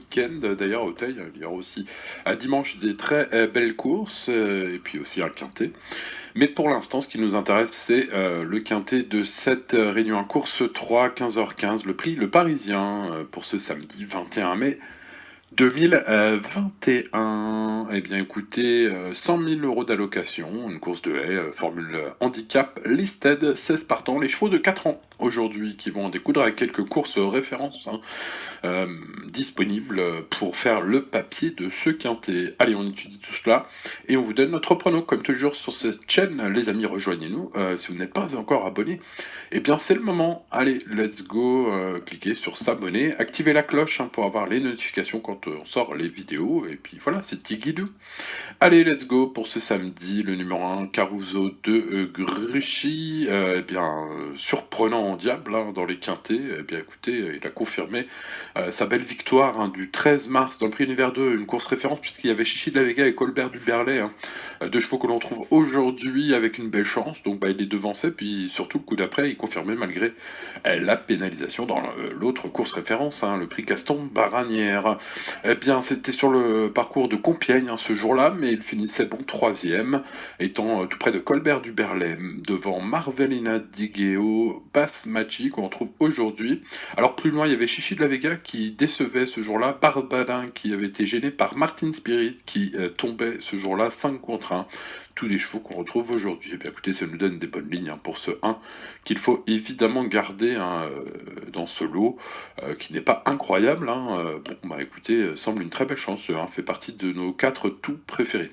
week-end, d'ailleurs, à Auteuil. Il y aura aussi à dimanche des très belles courses, et puis aussi un quintet. Mais pour l'instant, ce qui nous intéresse, c'est le quintet de cette réunion en course 3, 15h15, le prix Le Parisien, pour ce samedi 21 mai 2021. Eh bien écoutez, 100 000 euros d'allocation, une course de haie, formule handicap listed, 16 partants, les chevaux de 4 ans aujourd'hui qui vont en découdre avec quelques courses références, hein, euh, disponibles pour faire le papier de ce quintet. Allez, on étudie tout cela et on vous donne notre prono comme toujours sur cette chaîne. Les amis, rejoignez-nous. Si vous n'êtes pas encore abonné, eh bien c'est le moment. Allez, let's go, cliquez sur s'abonner, activez la cloche, hein, pour avoir les notifications quand on sort les vidéos, et puis voilà, c'est Tigidou. Allez, let's go pour ce samedi, le numéro 1, Caruso de Gruchy, eh bien, surprenant en diable, hein, dans les quintés. Eh bien écoutez, il a confirmé sa belle victoire, hein, du 13 mars dans le prix Univers 2, une course référence puisqu'il y avait Chichi de la Vega et Colbert du Berlay, hein, deux chevaux que l'on trouve aujourd'hui avec une belle chance, donc bah, il les devançait, puis surtout le coup d'après, il confirmait malgré la pénalisation dans l'autre course référence, hein, le prix Gaston Baranière. Eh bien, c'était sur le parcours de Compiègne, hein, ce jour-là, mais il finissait bon troisième, étant tout près de Colbert du Berlay, devant Marvelina Digeo, Basmachi, qu'on retrouve aujourd'hui. Alors plus loin, il y avait Chichi de la Vega qui décevait ce jour-là, Barbadin qui avait été gêné par Martin Spirit qui tombait ce jour-là 5 contre 1. Tous les chevaux qu'on retrouve aujourd'hui. Eh bien écoutez, ça nous donne des bonnes lignes, hein, pour ce 1 qu'il faut évidemment garder, hein, dans ce lot, qui n'est pas incroyable, hein. Bon, bah écoutez, semble une très belle chance, hein, fait partie de nos 4 tout préférés.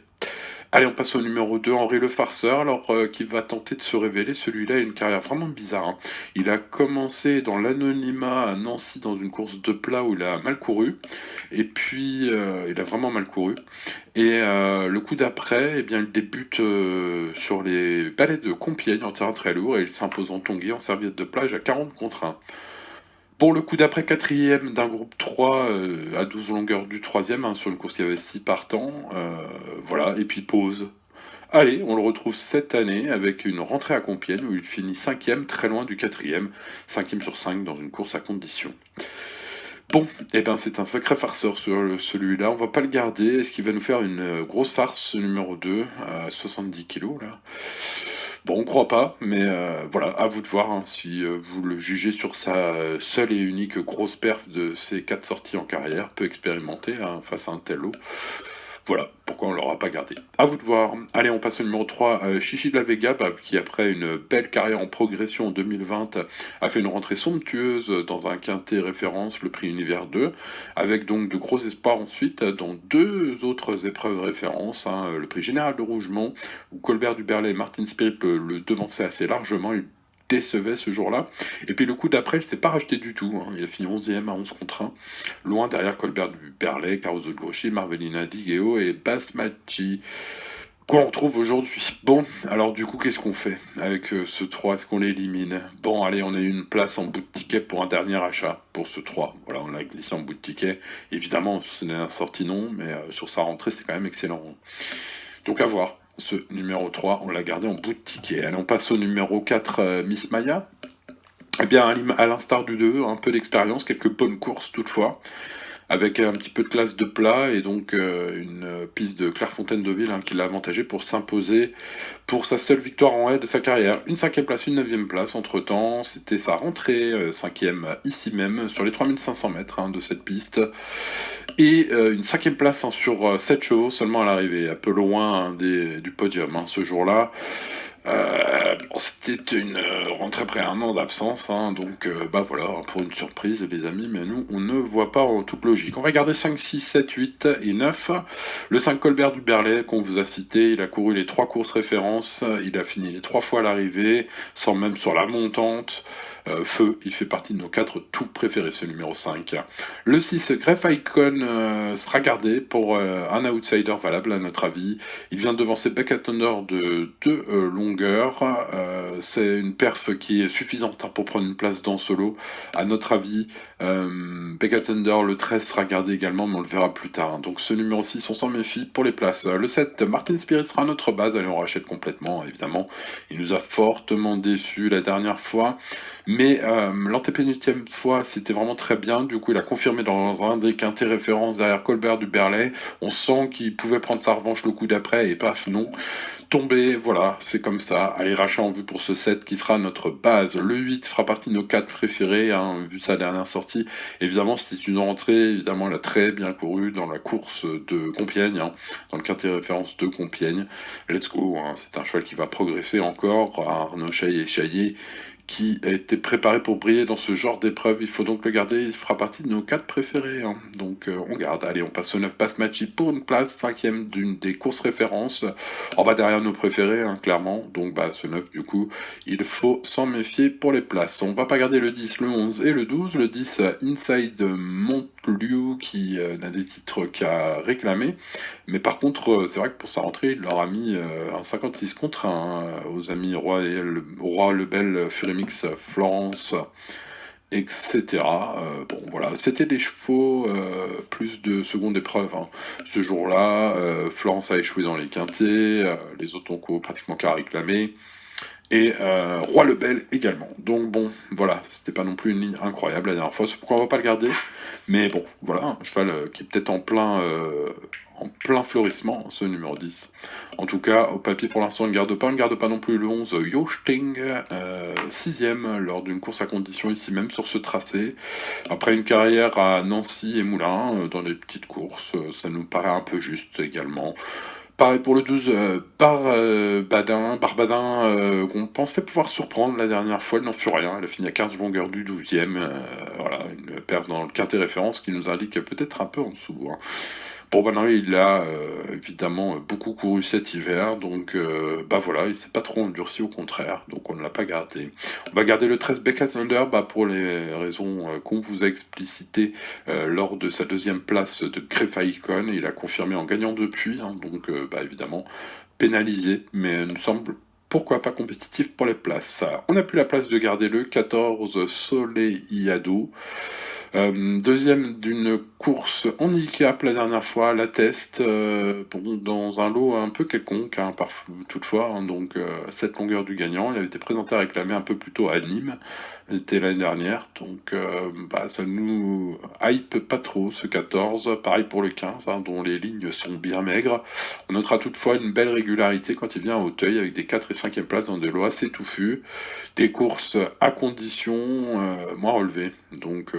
Allez, on passe au numéro 2, Henri le Farceur, alors qui va tenter de se révéler. Celui-là a une carrière vraiment bizarre, hein. Il a commencé dans l'anonymat à Nancy dans une course de plat où il a mal couru, et puis il a vraiment mal couru. Et le coup d'après, eh bien, il débute sur les balais de Compiègne en terrain très lourd et il s'impose en Tanguy en serviette de plage à 40 contre 1. Bon, le coup d'après, quatrième d'un groupe 3 à 12 longueurs du troisième, hein, sur une course qui avait 6 partants. Voilà, et puis pause. Allez, on le retrouve cette année avec une rentrée à Compiègne où il finit cinquième, très loin du quatrième, cinquième sur 5 dans une course à condition. Bon, eh ben c'est un sacré farceur celui-là, on va pas le garder. Est-ce qu'il va nous faire une grosse farce, ce numéro 2, à 70 kilos là? Bon, on croit pas, mais voilà, à vous de voir, hein, si vous le jugez sur sa seule et unique grosse perf de ses 4 sorties en carrière, peu expérimenté, hein, face à un tel lot. Voilà, pourquoi on l'aura pas gardé. À vous de voir. Allez, on passe au numéro 3, Chichi de la Vega, bah, qui après une belle carrière en progression en 2020, a fait une rentrée somptueuse dans un quintet référence, le prix Univers 2, avec donc de gros espoirs ensuite dans deux autres épreuves référence, hein, le prix Général de Rougemont, où Colbert du Berlay et Martin Spirit le devançaient assez largement. Il décevait ce jour-là. Et puis le coup d'après, il s'est pas racheté du tout, hein. Il a fini 11e à 11 contre 1, loin derrière Colbert du Berlay, Caruso de Grouchy, Marvelina Digeo et Basmachi. Quoi on retrouve aujourd'hui? Bon, alors du coup, qu'est-ce qu'on fait avec ce 3? Est-ce qu'on l'élimine? Bon, allez, on a eu une place en bout de ticket pour un dernier achat, pour ce 3. Voilà, on l'a glissé en bout de ticket. Évidemment, ce n'est un sorti non, mais sur sa rentrée, c'est quand même excellent. Donc à voir. Ce numéro 3, on l'a gardé en bout de ticket. Allez, on passe au numéro 4, Miss Maya. Eh bien, à l'instar du 2, un peu d'expérience, quelques bonnes courses toutefois, avec un petit peu de classe de plat et donc une piste de Clairefontaine-Deauville, hein, qui l'a avantagé pour s'imposer pour sa seule victoire en haie de sa carrière. Une cinquième place, une neuvième place entre-temps, c'était sa rentrée, cinquième ici même, sur les 3500 mètres, hein, de cette piste, et une cinquième place, hein, sur 7 chevaux seulement à l'arrivée, un peu loin, hein, du podium, hein, ce jour-là. Bon, c'était une rentrée après un an d'absence, hein, donc bah voilà, pour une surprise les amis, mais nous on ne voit pas en toute logique. On va regarder 5, 6, 7, 8 et 9. Le 5 Colbert du Berlay qu'on vous a cité, il a couru les 3 courses références, il a fini les 3 fois à l'arrivée, sans même sur la montante. Feu, il fait partie de nos 4 tout préférés, ce numéro 5. Le 6, Gref Icon, sera gardé pour un outsider valable à notre avis. Il vient de devancer Beck Thunder de 2 longueurs. C'est une perf qui est suffisante, hein, pour prendre une place dans solo. À notre avis, Becca Thunder, le 13 sera gardé également, mais on le verra plus tard, hein. Donc ce numéro 6, on s'en méfie pour les places. Le 7, Martin Spirit sera notre base, allez, on rachète complètement, évidemment. Il nous a fortement déçus la dernière fois, mais l'antépénultième fois, c'était vraiment très bien. Du coup, il a confirmé dans un des quintés références derrière Colbert du Berlay. On sent qu'il pouvait prendre sa revanche le coup d'après, et paf, non. Tombé, voilà, c'est comme ça. Allez, rachat en vue pour ce 7 qui sera notre base. Le 8 fera partie de nos 4 préférés, hein, vu sa dernière sortie. Évidemment, c'est une rentrée, évidemment, elle a très bien couru dans la course de Compiègne, hein, dans le quintet référence de Compiègne. Let's go, hein, c'est un cheval qui va progresser encore. Arnaud Chaillet qui a été préparé pour briller dans ce genre d'épreuve. Il faut donc le garder, il fera partie de nos 4 préférés, hein. Donc on garde. Allez, on passe au 9 passe Matchy pour une place, 5ème d'une des courses références. En bas derrière nos préférés, hein, clairement. Donc bah ce 9 du coup, il faut s'en méfier pour les places. On va pas garder le 10, le 11 et le 12. Le 10, Inside Montlieu, qui n'a des titres qu'à réclamer. Mais par contre, c'est vrai que pour sa rentrée, il leur a mis un 56 contre 1 aux amis Roi Lebel, Furimix, Florence, etc. Bon, voilà, c'était des chevaux plus de seconde épreuve, hein. Ce jour-là, Florence a échoué dans les quintés, les autres ont pratiquement qu'à réclamer. Et Roi Lebel également. Donc bon, voilà, c'était pas non plus une ligne incroyable la dernière fois, c'est pourquoi on va pas le garder. Mais bon, voilà, un cheval qui est peut-être en plein fleurissement, ce numéro 10. En tout cas, au papier pour l'instant, on ne garde pas non plus le 11, Yoshting, 6ème lors d'une course à condition ici même sur ce tracé. Après une carrière à Nancy et Moulins, dans les petites courses, ça nous paraît un peu juste également. Pareil pour le 12, Barbadin, qu'on pensait pouvoir surprendre la dernière fois, il n'en fut rien, elle a fini à 15 longueurs du 12e, voilà, une perte dans le quintet référence qui nous indique peut-être un peu en dessous, hein. Bon, bah non, il a évidemment beaucoup couru cet hiver, donc bah voilà, il s'est pas trop endurci, au contraire, donc on ne l'a pas gardé. On va garder le 13 Beckett Thunder, bah pour les raisons qu'on vous a explicitées lors de sa deuxième place de Grefa Icon. Il a confirmé en gagnant depuis, hein, donc bah évidemment pénalisé, mais nous semble pourquoi pas compétitif pour les places. On n'a plus la place de garder le 14 Soleillado. Deuxième d'une course handicap la dernière fois, la test, bon, dans un lot un peu quelconque, hein, toutefois, hein, donc 7 longueurs du gagnant. Il avait été présenté à réclamer un peu plus tôt à Nîmes, était l'année dernière, donc bah, ça nous hype pas trop ce 14, pareil pour le 15, hein, dont les lignes sont bien maigres. On notera toutefois une belle régularité quand il vient à Auteuil, avec des 4 et 5e places dans des lots assez touffus, des courses à condition moins relevées, donc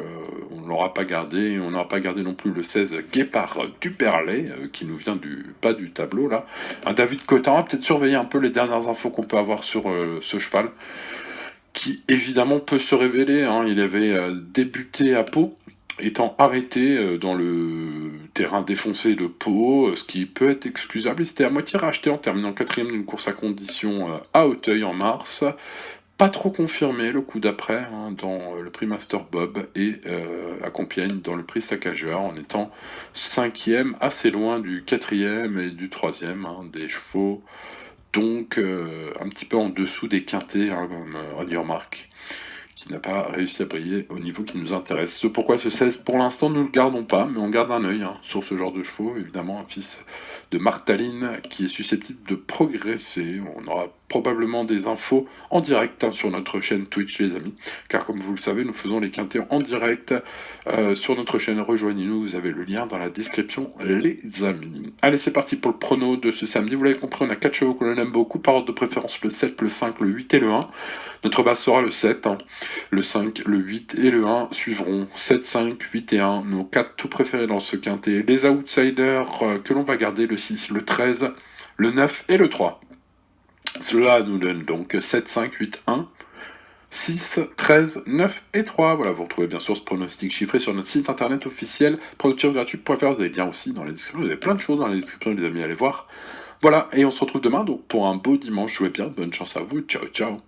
on ne l'aura pas gardé, et on n'aura pas gardé non plus le 16 Guépard du Perlet, qui nous vient du bas du tableau là. Un David Cotin, on va peut-être surveiller un peu les dernières infos qu'on peut avoir sur ce cheval, qui évidemment peut se révéler, hein. Il avait débuté à Pau, étant arrêté dans le terrain défoncé de Pau, ce qui peut être excusable. Il s'était à moitié racheté en terminant 4ème d'une course à condition à Auteuil en mars. Pas trop confirmé le coup d'après, hein, dans le prix Master Bob et à Compiègne dans le prix Saccageur, en étant 5e, assez loin du 4e et du 3e, hein, des chevaux, donc un petit peu en dessous des quintés, hein, comme Ronnie Mark, qui n'a pas réussi à briller au niveau qui nous intéresse. C'est pourquoi ce 16, pour l'instant, nous ne le gardons pas, mais on garde un œil, hein, sur ce genre de chevaux, évidemment, un fils de Martaline qui est susceptible de progresser. On aura probablement des infos en direct, hein, sur notre chaîne Twitch, les amis, car comme vous le savez, nous faisons les quintés en direct sur notre chaîne. Rejoignez-nous, vous avez le lien dans la description, les amis. Allez, c'est parti pour le prono de ce samedi. Vous l'avez compris, on a 4 chevaux que l'on aime beaucoup, par ordre de préférence le 7, le 5, le 8 et le 1. Notre base sera le 7, hein. Le 5, le 8 et le 1 suivront 7, 5, 8 et 1, nos 4 tout préférés dans ce quintet. Les outsiders que l'on va garder, le 6, le 13, le 9 et le 3. Cela nous donne donc 7, 5, 8, 1, 6, 13, 9 et 3. Voilà, vous retrouvez bien sûr ce pronostic chiffré sur notre site internet officiel, productiongratuit.fr. Vous avez le lien aussi dans la description, vous avez plein de choses dans la description, les amis, allez voir. Voilà, et on se retrouve demain donc pour un beau dimanche. Jouez bien, bonne chance à vous, ciao ciao.